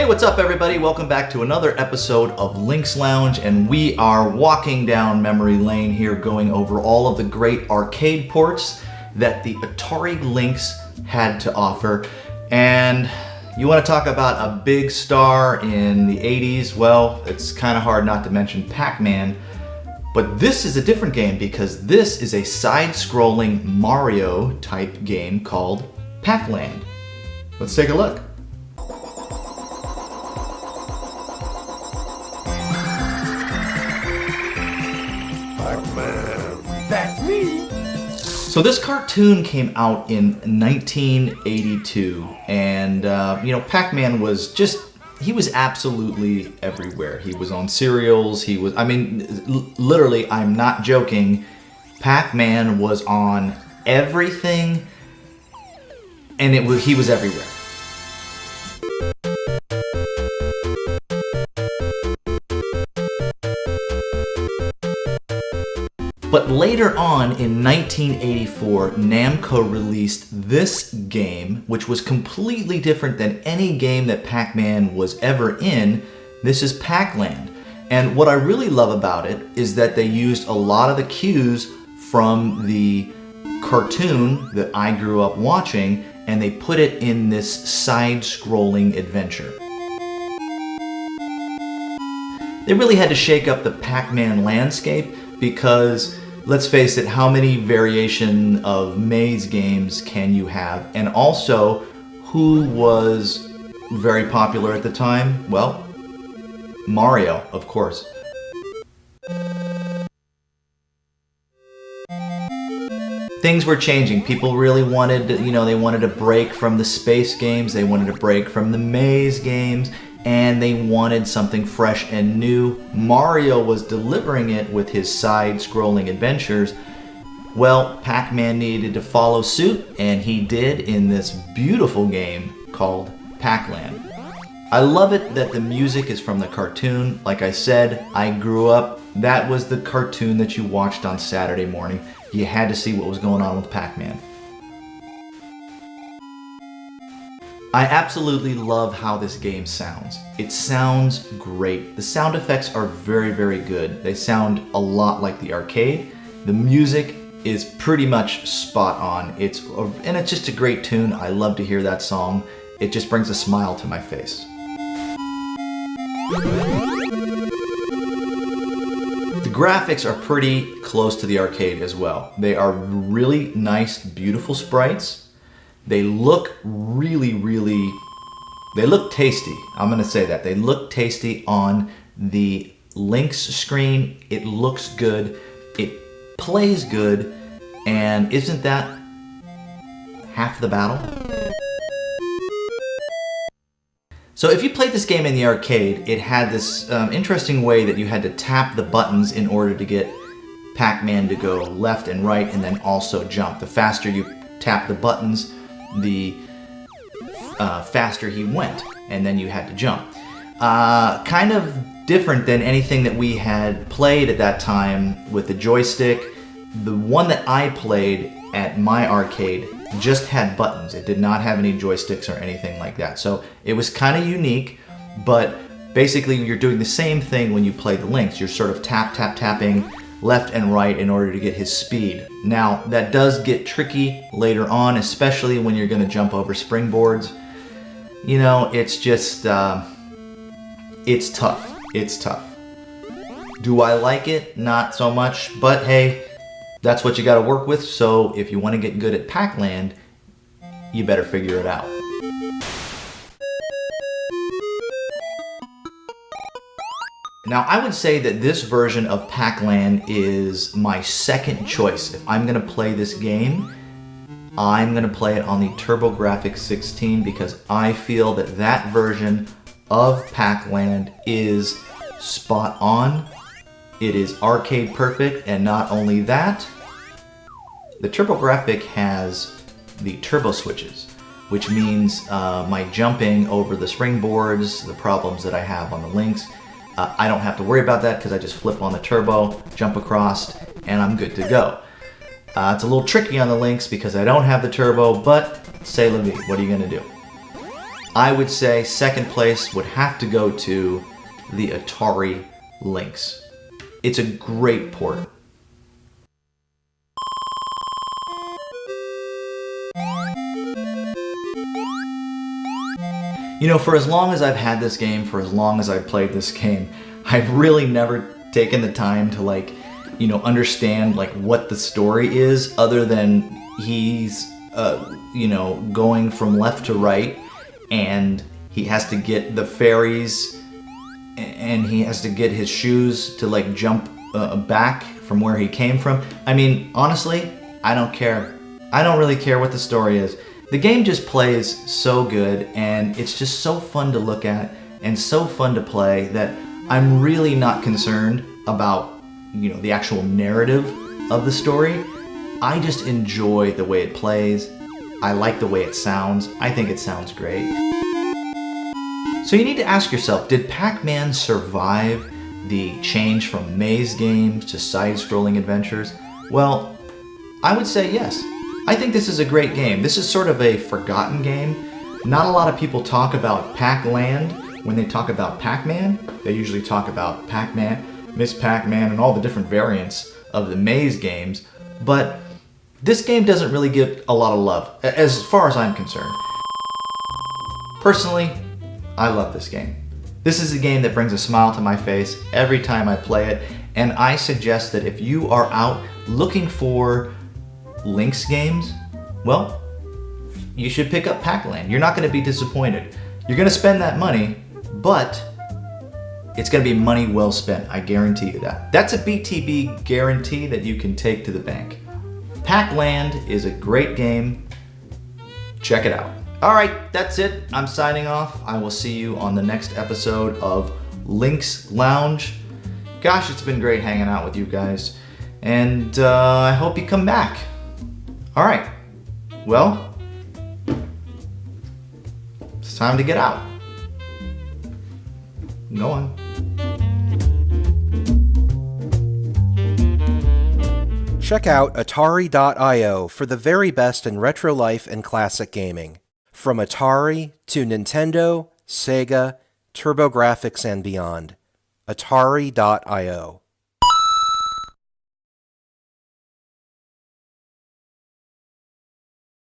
What's up everybody? Welcome back to another episode of Lynx Lounge, and we are walking down memory lane here going over all of the great arcade ports that the Atari Lynx had to offer. And you want to talk about a big star in the 80s? Well, it's kind of hard not to mention Pac-Man. But this is a different game because this is a side-scrolling Mario type game called Pac-Land. Let's take a look. Pac-Man. That's me. So this cartoon came out in 1982, and Pac-Man was he was absolutely everywhere. He was on cereals, literally, I'm not joking, Pac-Man was on everything, and he was everywhere. But later on in 1984, Namco released this game, which was completely different than any game that Pac-Man was ever in. This is Pac-Land. And what I really love about it is that they used a lot of the cues from the cartoon that I grew up watching, and they put it in this side-scrolling adventure. They really had to shake up the Pac-Man landscape because, let's face it, how many variation of maze games can you have? And also, who was very popular at the time? Well, Mario, of course. Things were changing. People really wanted, they wanted a break from the space games, they wanted a break from the maze games, and they wanted something fresh and new. Mario was delivering it with his side-scrolling adventures. Well, Pac-Man needed to follow suit, and he did in this beautiful game called Pac-Land. I love it that the music is from the cartoon. Like I said, I grew up, that was the cartoon that you watched on Saturday morning. You had to see what was going on with Pac-Man. I absolutely love how this game sounds. It sounds great. The sound effects are very, very good. They sound a lot like the arcade. The music is pretty much spot on. It's just a great tune. I love to hear that song. It just brings a smile to my face. The graphics are pretty close to the arcade as well. They are really nice, beautiful sprites. They look they look tasty. I'm gonna say that. They look tasty on the Lynx screen. It looks good. It plays good. And isn't that half the battle? So if you played this game in the arcade, it had this interesting way that you had to tap the buttons in order to get Pac-Man to go left and right and then also jump. The faster you tap the buttons, the faster he went, and then you had to jump. Kind of different than anything that we had played at that time with the joystick. The one that I played at my arcade just had buttons. It did not have any joysticks or anything like that. So it was kind of unique, but basically you're doing the same thing when you play the Lynx. You're sort of tapping left and right in order to get his speed. Now, that does get tricky later on, especially when you're going to jump over springboards. It's just, it's tough. It's tough. Do I like it? Not so much, but hey, that's what you got to work with, so if you want to get good at Pac-Land, you better figure it out. Now, I would say that this version of Pac-Land is my second choice. If I'm going to play this game, I'm going to play it on the TurboGrafx 16 because I feel that that version of Pac-Land is spot on. It is arcade perfect, and not only that, the TurboGrafx has the turbo switches, which means my jumping over the springboards, the problems that I have on the Lynx, I don't have to worry about that because I just flip on the turbo, jump across, and I'm good to go. It's a little tricky on the Lynx because I don't have the turbo, but c'est la vie. What are you going to do? I would say second place would have to go to the Atari Lynx. It's a great port. You know, for as long as I've had this game, for as long as I've played this game, I've really never taken the time to understand what the story is, other than he's going from left to right, and he has to get the fairies, and he has to get his shoes to jump back from where he came from. I mean, honestly, I don't care. I don't really care what the story is. The game just plays so good, and it's just so fun to look at and so fun to play that I'm really not concerned about, the actual narrative of the story. I just enjoy the way it plays. I like the way it sounds. I think it sounds great. So you need to ask yourself, did Pac-Man survive the change from maze games to side-scrolling adventures? Well, I would say yes. I think this is a great game. This is sort of a forgotten game. Not a lot of people talk about Pac-Land when they talk about Pac-Man. They usually talk about Pac-Man, Miss Pac-Man, and all the different variants of the maze games. But this game doesn't really get a lot of love, as far as I'm concerned. Personally, I love this game. This is a game that brings a smile to my face every time I play it, and I suggest that if you are out looking for Lynx games, well, you should pick up Pac-Land. You're not going to be disappointed. You're going to spend that money, but it's going to be money well spent. I guarantee you that. That's a BTB guarantee that you can take to the bank. Pac-Land is a great game. Check it out. All right, that's it. I'm signing off. I will see you on the next episode of Lynx Lounge. Gosh, it's been great hanging out with you guys, and I hope you come back. All right, well, it's time to get out. Go on. Check out Atari.io for the very best in retro life and classic gaming. From Atari to Nintendo, Sega, TurboGrafx, and beyond. Atari.io.